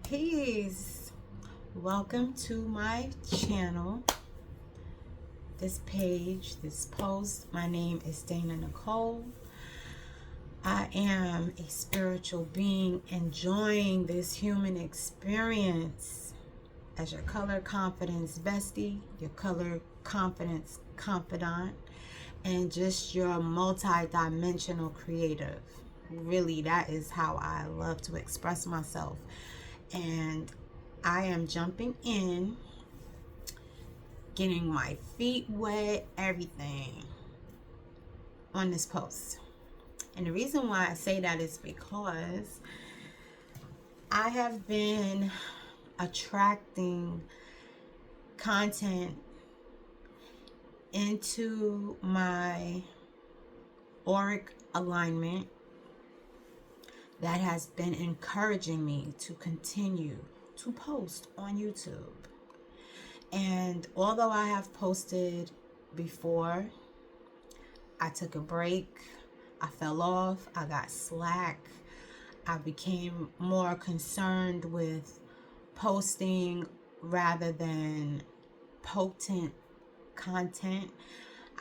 Peace. Welcome to my channel. This page, this post. My name is Dana Nicole. I am a spiritual being enjoying this human experience as your color confidence bestie, your color confidence confidant, and just your multi-dimensional creative. Really, that is how I love to express myself. And I am jumping in, getting my feet wet, everything on this post. And the reason why I say that is because I have been attracting content into my auric alignment that has been encouraging me to continue to post on YouTube. And although I have posted before, I took a break, I fell off, I got slack, I became more concerned with posting rather than potent content.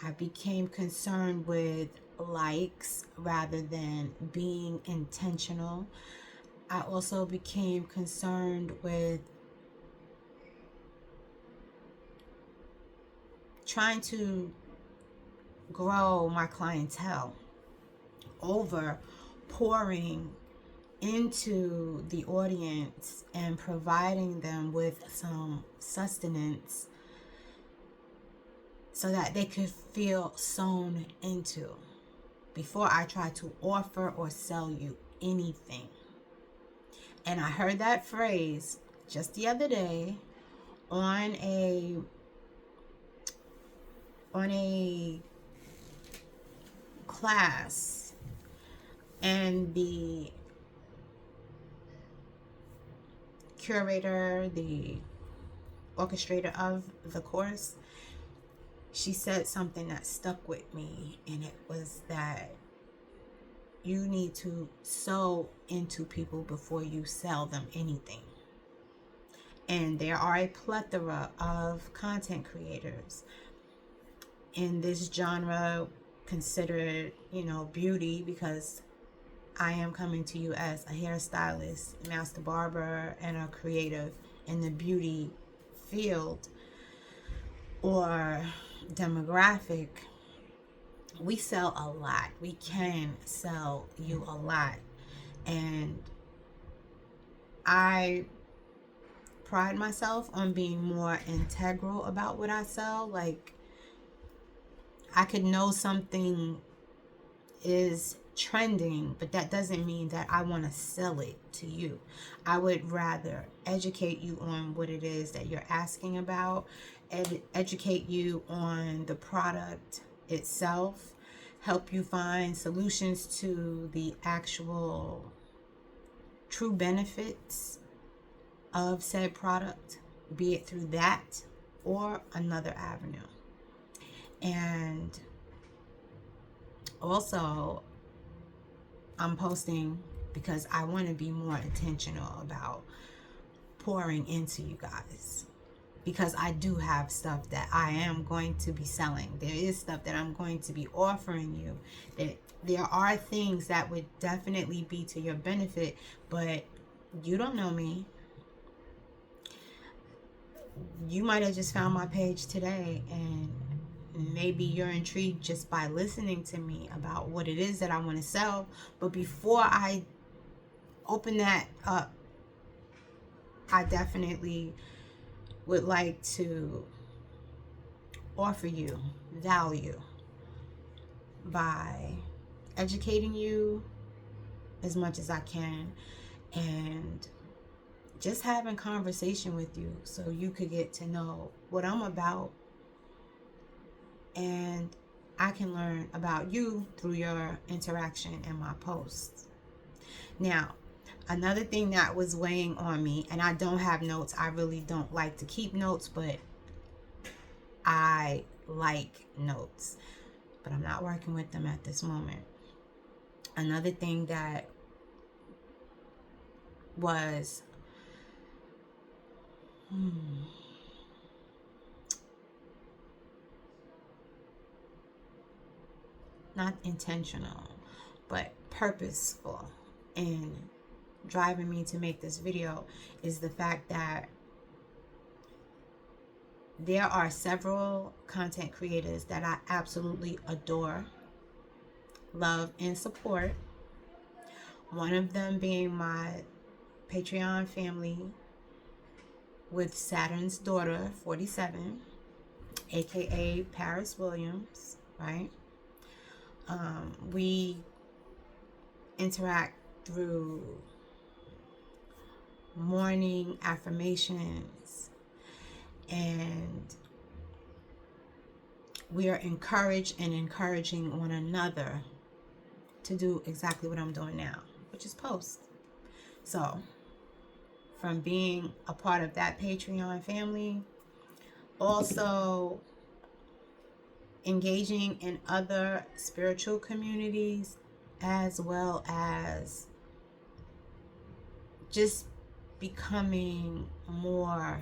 I became concerned with likes rather than being intentional. I also became concerned with trying to grow my clientele over pouring into the audience and providing them with some sustenance so that they could feel sewn into before I try to offer or sell you anything. And I heard that phrase just the other day on a class, and the curator, the orchestrator of the course, she said something that stuck with me, and it was that you need to sow into people before you sell them anything. And there are a plethora of content creators in this genre considered, beauty, because I am coming to you as a hairstylist, master barber, and a creative in the beauty field or demographic. We sell a lot. We can sell you a lot. And I pride myself on being more integral about what I sell. Like, I could know something is trending, but that doesn't mean that I want to sell it to you. I would rather educate you on what it is that you're asking about, and educate you on the product itself, help you find solutions to the actual true benefits of said product, be it through that or another avenue. And also, I'm posting because I want to be more intentional about pouring into you guys, because I do have stuff that I am going to be selling. There is stuff that I'm going to be offering you. There are things that would definitely be to your benefit, but you don't know me. You might have just found my page today, and maybe you're intrigued just by listening to me about what it is that I want to sell. But before I open that up, I definitely would like to offer you value by educating you as much as I can, and just having conversation with you so you could get to know what I'm about, and I can learn about you through your interaction in my posts. Now, another thing that was weighing on me, and I don't have notes. I really don't like to keep notes, but I like notes. But I'm not working with them at this moment. Another thing that was not intentional, but purposeful in driving me to make this video is the fact that there are several content creators that I absolutely adore, love, and support. One of them being my Patreon family with Saturn's daughter, 47, aka Paris Williams, right? We interact through morning affirmations, and we are encouraged and encouraging one another to do exactly what I'm doing now, which is post. So from being a part of that Patreon family, also engaging in other spiritual communities, as well as just becoming more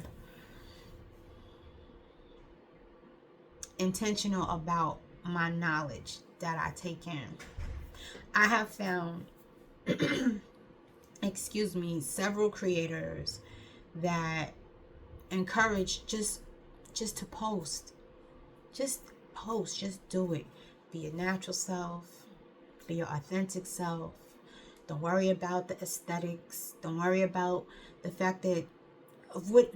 intentional about my knowledge that I take in. I have found several creators that encourage just to post. Just post, just do it. Be your natural self, be your authentic self. Don't worry about the aesthetics. Don't worry about the fact that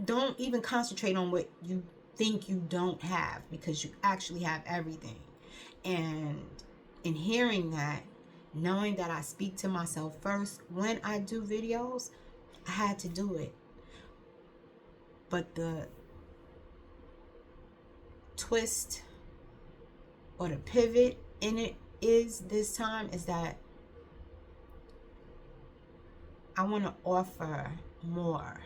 don't even concentrate on what you think you don't have, because you actually have everything. And in hearing that, knowing that I speak to myself first when I do videos, I had to do it. But the twist or the pivot in it is this time is that I want to offer more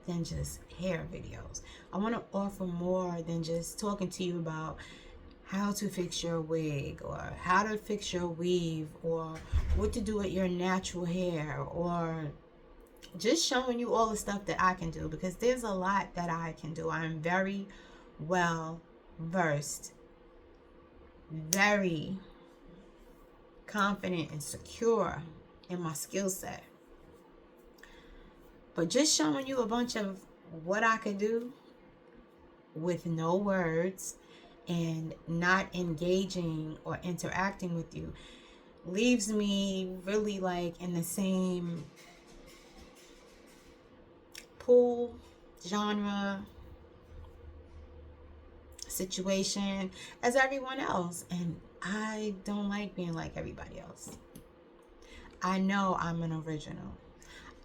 than just hair videos. I want to offer more than just talking to you about how to fix your wig or how to fix your weave or what to do with your natural hair, or just showing you all the stuff that I can do, because there's a lot that I can do. I'm very well versed, very confident and secure in my skill set. But just showing you a bunch of what I could do with no words and not engaging or interacting with you leaves me really like in the same pool genre situation as everyone else. And I don't like being like everybody else. I know I'm an original.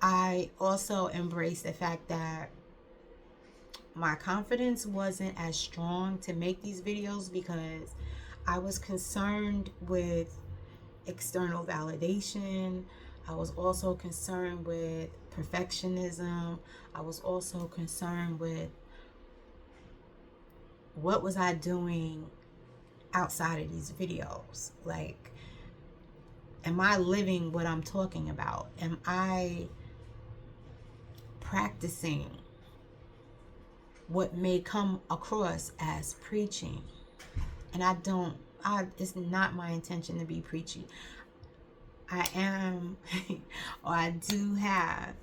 I also embrace the fact that my confidence wasn't as strong to make these videos because I was concerned with external validation. I was also concerned with perfectionism. I was also concerned with what was I doing outside of these videos? Like, am I living what I'm talking about? Am I practicing what may come across as preaching? And it's not my intention to be preachy. I am, or I do have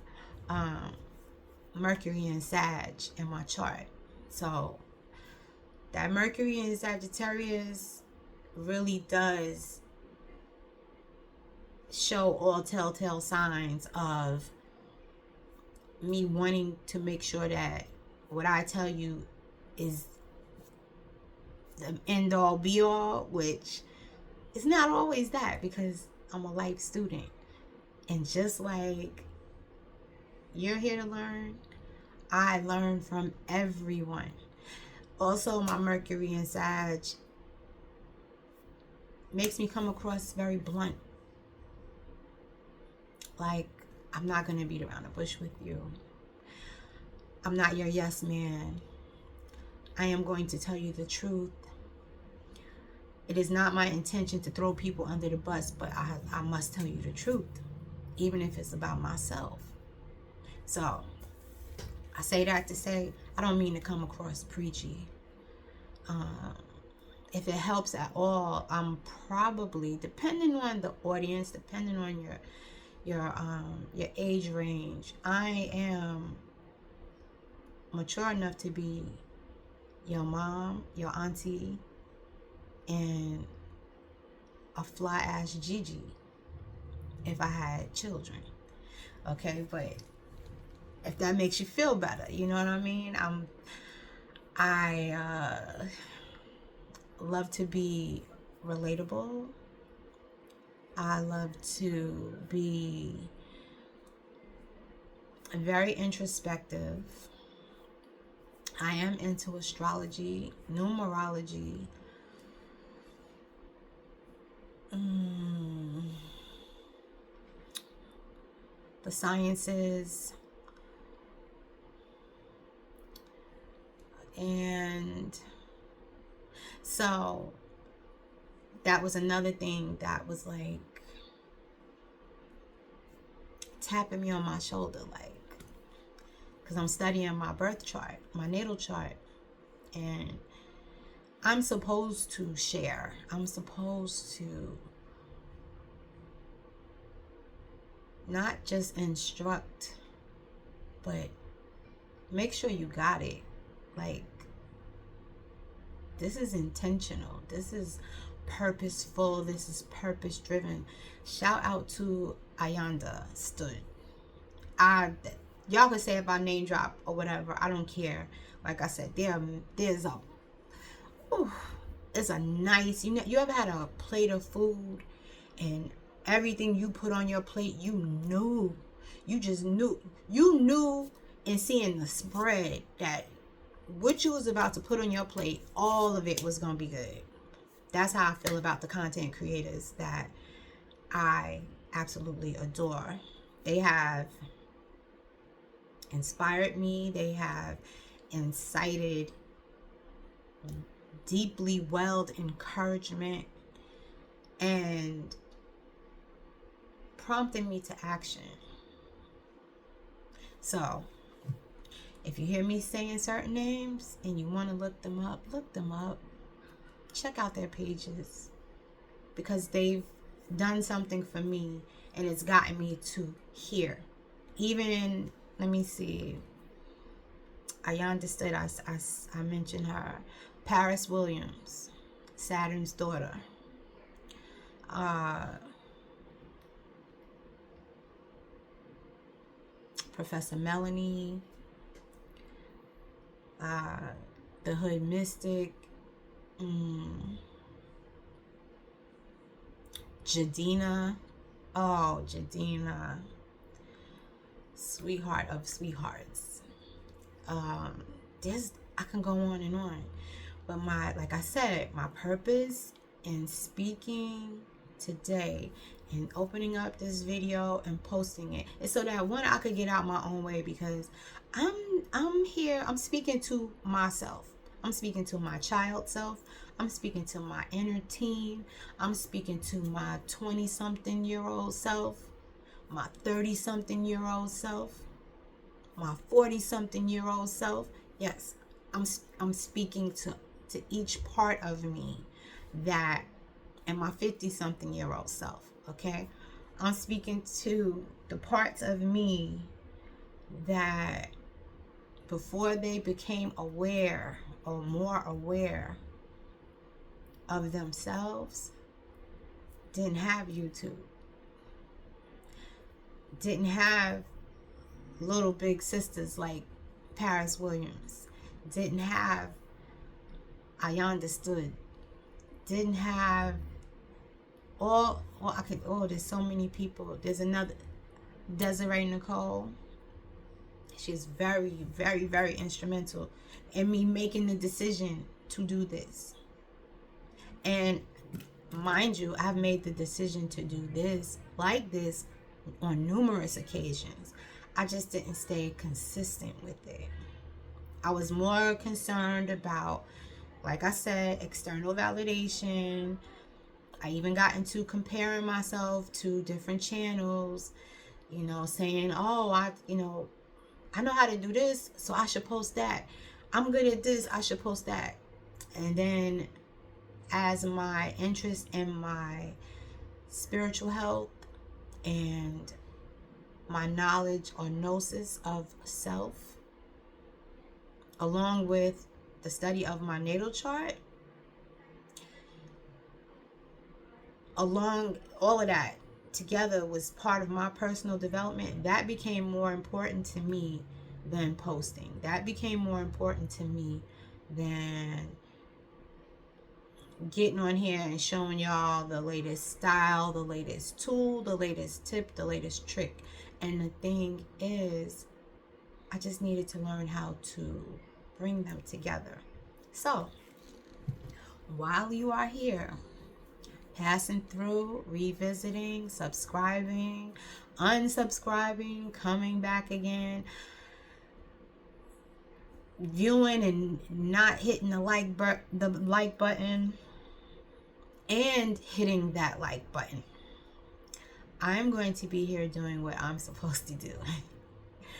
Mercury and Sag in my chart. So that Mercury in Sagittarius really does show all telltale signs of me wanting to make sure that what I tell you is the end all be all, which is not always that, because I'm a life student. And just like you're here to learn, I learn from everyone. Also, my Mercury and Sag makes me come across very blunt. Like, I'm not going to beat around the bush with you. I'm not your yes man. I am going to tell you the truth. It is not my intention to throw people under the bus, but I must tell you the truth, even if it's about myself. So I say that to say, I don't mean to come across preachy. If it helps at all, I'm probably, depending on the audience, depending on your age range, I am mature enough to be your mom, your auntie, and a fly ass Gigi if I had children. Okay, but if that makes you feel better, you know what I mean? I love to be relatable. I love to be very introspective. I am into astrology, numerology, the sciences, and so that was another thing that was like tapping me on my shoulder, like, because I'm studying my birth chart, my natal chart, and I'm supposed to share. I'm supposed to not just instruct, but make sure you got it. Like, this is intentional. This is purposeful. This is purpose driven. Shout out to Ayanda Stood. Y'all could say about name drop or whatever. I don't care. Like I said, there's a it's a nice, you ever had a plate of food and everything you put on your plate, you just knew in seeing the spread that what you was about to put on your plate, all of it was gonna be good. That's how I feel about the content creators that I absolutely adore. They have inspired me. They have incited deeply welled encouragement and prompted me to action. So if you hear me saying certain names and you want to look them up. Check out their pages, because they've done something for me and it's gotten me to here. Even, let me see, I understood, I mentioned her. Paris Williams, Saturn's daughter. Professor Melanie, the Hood Mystic, Jadina. Oh, Jadina, sweetheart of sweethearts. I can go on and on. But like I said, my purpose in speaking today and opening up this video and posting it is so that one, I could get out my own way, because I'm here, I'm speaking to myself. I'm speaking to my child self. I'm speaking to my inner teen. I'm speaking to my 20-something-year-old self, my 30-something-year-old self, my 40-something-year-old self. Yes, I'm speaking to each part of me, that, and my 50-something-year-old self. Okay, I'm speaking to the parts of me that before they became aware or more aware of themselves, didn't have YouTube, didn't have little big sisters like Paris Williams, didn't have I Understood, didn't have there's so many people. There's another, Desiree Nicole. She's very, very, very instrumental in me making the decision to do this. And mind you, I've made the decision to do this like this on numerous occasions. I just didn't stay consistent with it. I was more concerned about, like I said, external validation. I even got into comparing myself to different channels, saying, oh, I know how to do this, so I should post that. I'm good at this, I should post that. And then as my interest in my spiritual health and my knowledge or gnosis of self, along with the study of my natal chart, along all of that together was part of my personal development. That became more important to me than posting. That became more important to me than getting on here and showing y'all the latest style, the latest tool, the latest tip, the latest trick. And the thing is, I just needed to learn how to bring them together. So while you are here, passing through, revisiting, subscribing, unsubscribing, coming back again, viewing and not hitting the like button, and hitting that like button, I'm going to be here doing what I'm supposed to do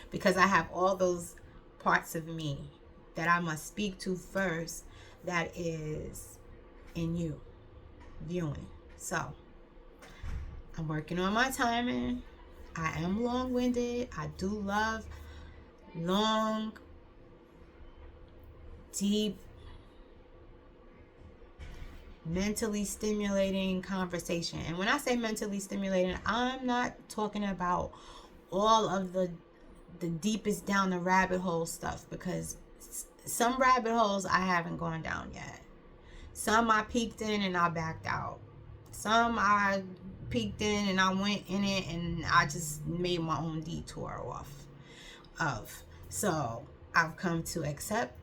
because I have all those parts of me that I must speak to first that is in you viewing. So I'm working on my timing. I am long-winded. I do love long, deep, mentally stimulating conversation. And when I say mentally stimulating, I'm not talking about all of the deepest down the rabbit hole stuff, because some rabbit holes I haven't gone down yet. Some I peeked in and I backed out. Some I peeked in and I went in it and I just made my own detour off of. So I've come to accept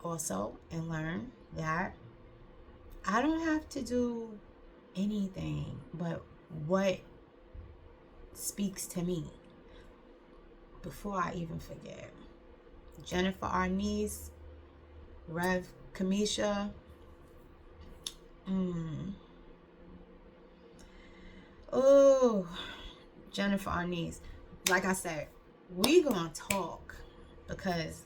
also and learn that I don't have to do anything but what speaks to me. Before I even forget, Jennifer Arnice, Rev Kamisha, Jennifer Arnice. Like I said, we gonna talk because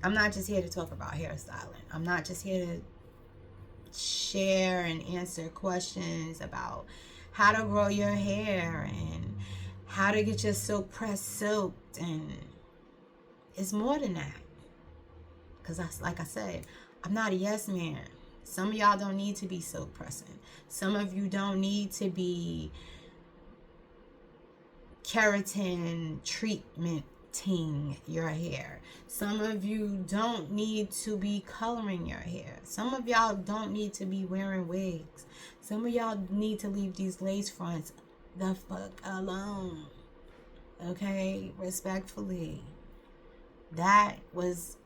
I'm not just here to talk about hairstyling. I'm not just here to share and answer questions about how to grow your hair and how to get your silk press silked, and it's more than that. Because like I said, I'm not a yes man. Some of y'all don't need to be silk pressing. Some of you don't need to be keratin treatmenting your hair. Some of you don't need to be coloring your hair. Some of y'all don't need to be wearing wigs. Some of y'all need to leave these lace fronts the fuck alone. Okay? Respectfully. That was,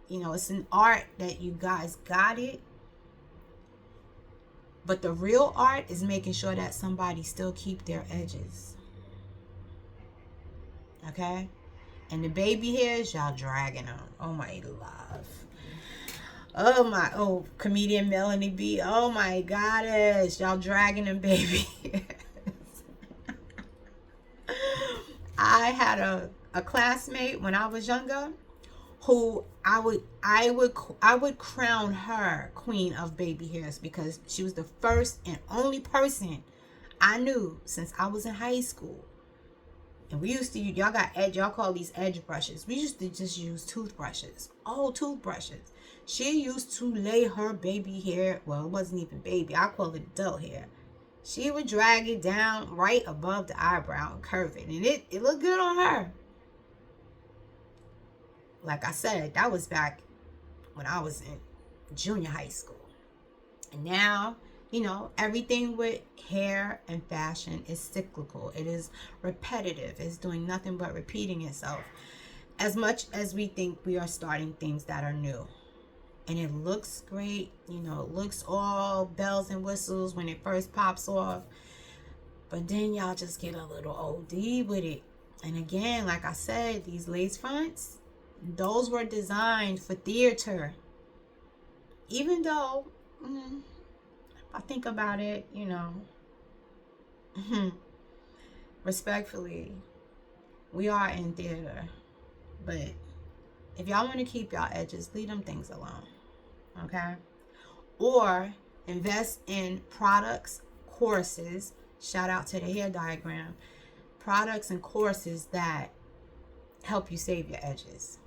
it's an art that you guys got it. But the real art is making sure that somebody still keep their edges. Okay? And the baby hairs, y'all dragging on. Oh my love. Comedian Melanie B. Oh my goddess. Y'all dragging them baby hairs. I had a classmate when I was younger who I would crown her queen of baby hairs because she was the first and only person I knew since I was in high school. And we used to, y'all call these edge brushes. We used to just use toothbrushes, old toothbrushes. She used to lay her baby hair, well, it wasn't even baby, I call it adult hair. She would drag it down right above the eyebrow and curve it. And it looked good on her. Like I said, that was back when I was in junior high school. And now, everything with hair and fashion is cyclical. It is repetitive. It's doing nothing but repeating itself. As much as we think we are starting things that are new. And it looks great. It looks all bells and whistles when it first pops off. But then y'all just get a little OD with it. And again, like I said, these lace fronts, those were designed for theater. Even though, if I think about it, respectfully, We are in theater, but if y'all want to keep y'all edges, leave them things alone, okay? Or invest in products, courses, shout out to the hair diagram, products and courses that help you save your edges.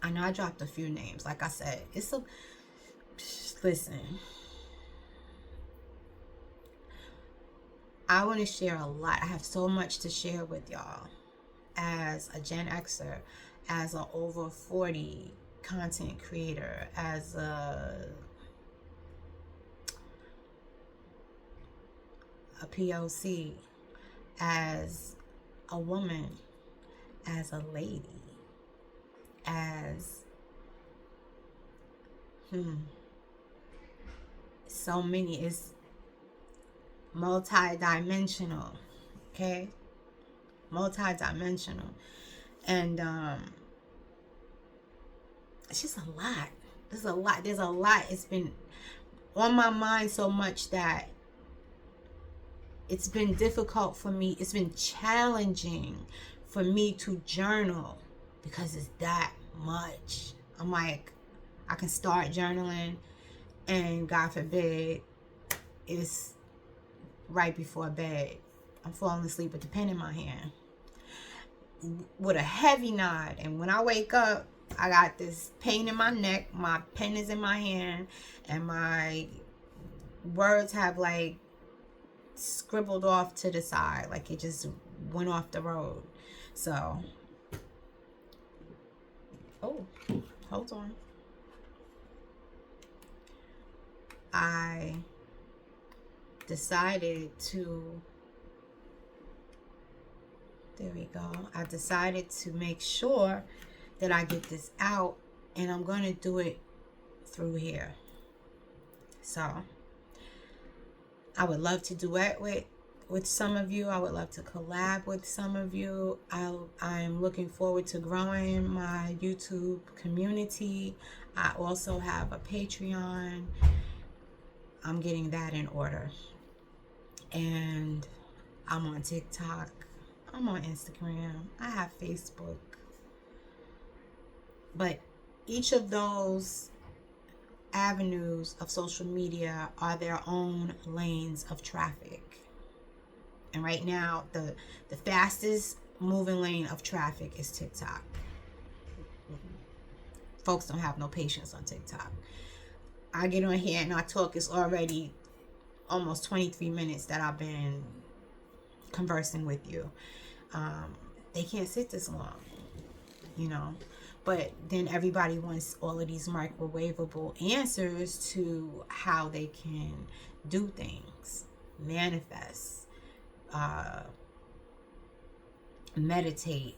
I know I dropped a few names. Like I said, listen, I want to share a lot. I have so much to share with y'all as a Gen Xer, as an over 40 content creator, as a POC, as a woman, as a lady, as so many. It's multidimensional, okay? Multidimensional. And it's just a lot. There's a lot. It's been on my mind so much that it's been difficult for me. It's been challenging for me to journal because it's that much. I'm like, I can start journaling and God forbid it's right before bed. I'm falling asleep with the pen in my hand with a heavy nod. And when I wake up, I got this pain in my neck. My pen is in my hand and my words have like scribbled off to the side, like it just went off the road. So, oh, hold on. I decided to, there we go. I decided to make sure that I get this out, and I'm going to do it through here. So, I would love to duet with some of you. I would love to collab with some of you. I'm looking forward to growing my YouTube community. I also have a Patreon. I'm getting that in order. And I'm on TikTok. I'm on Instagram. I have Facebook. But each of those avenues of social media are their own lanes of traffic. And right now, the fastest moving lane of traffic is TikTok. Folks don't have no patience on TikTok. I get on here and I talk. It's already almost 23 minutes that I've been conversing with you. They can't sit this long, you know. But then everybody wants all of these microwavable answers to how they can do things, manifest, meditate,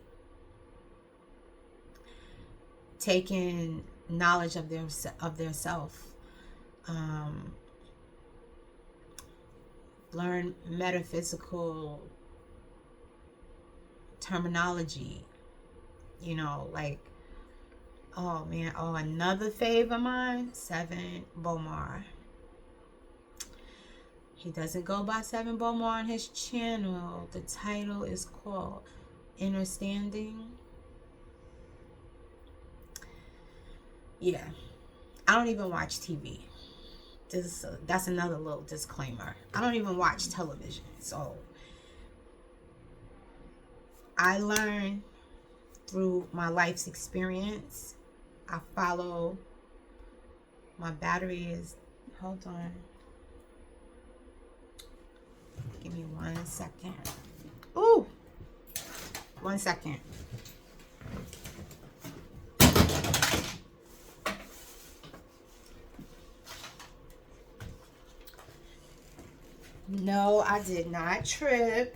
taking knowledge of their self, learn metaphysical terminology, you know, like, oh man, oh, another fave of mine, Seven Bomar. He doesn't go by Seven Bomar on his channel. The title is called Understanding. Yeah, I don't even watch TV. That's another little disclaimer. I don't even watch television. So I learn through my life's experience. I follow. My battery is, hold on. Give me 1 second. Ooh, 1 second. No, I did not trip.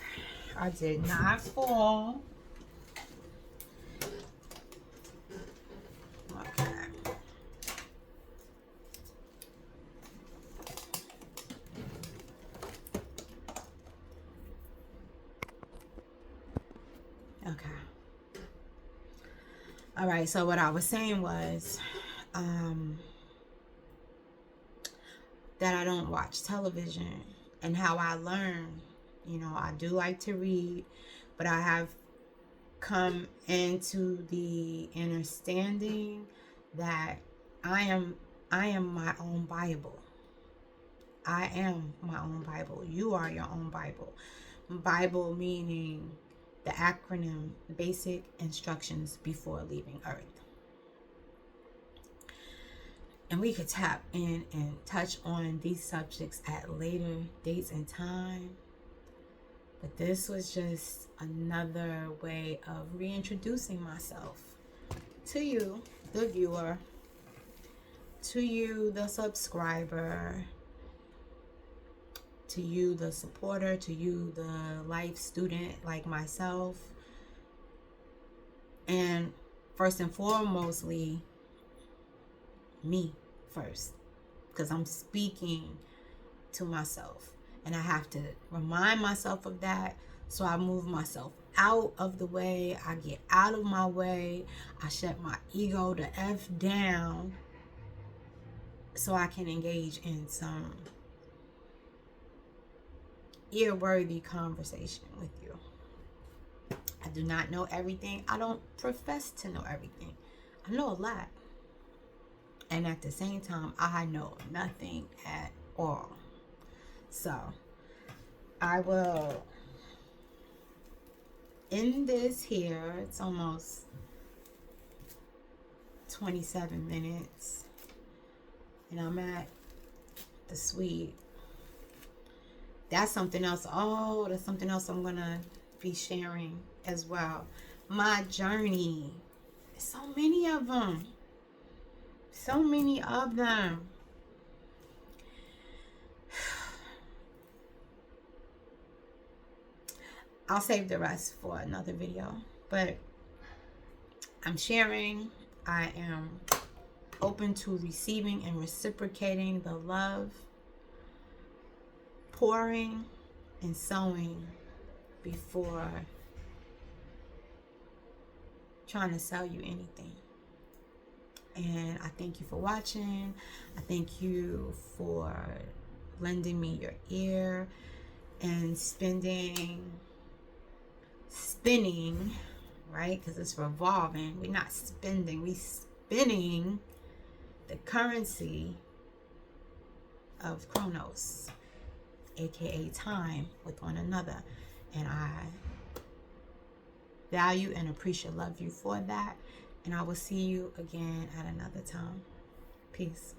I did not fall. Okay. All right, so what I was saying was that I don't watch television, and how I learn. You know, I do like to read, but I have come into the understanding that I am my own Bible. I am my own Bible. You are your own Bible. Bible meaning the acronym Basic Instructions Before Leaving Earth. And we could tap in and touch on these subjects at later dates and time. But this was just another way of reintroducing myself to you, the viewer, to you, the subscriber, to you, the supporter, to you, the life student like myself. And first and foremostly, me first, because I'm speaking to myself. And I have to remind myself of that. So I move myself out of the way. I get out of my way. I shut my ego the F down so I can engage in some earworthy conversation with you. I do not know everything. I don't profess to know everything. I know a lot. And at the same time, I know nothing at all. So I will end this here. It's almost 27 minutes. And I'm at the suite. That's something else. Oh, that's something else I'm going to be sharing as well. My journey. So many of them. So many of them. I'll save the rest for another video. But I'm sharing. I am open to receiving and reciprocating the love, pouring and sowing before trying to sell you anything. And I thank you for watching. I thank you for lending me your ear and spinning, right? Because it's revolving. We're not spending, we spinning the currency of Chronos, aka time, with one another. And I value and appreciate, love you for that. And I will see you again at another time. Peace.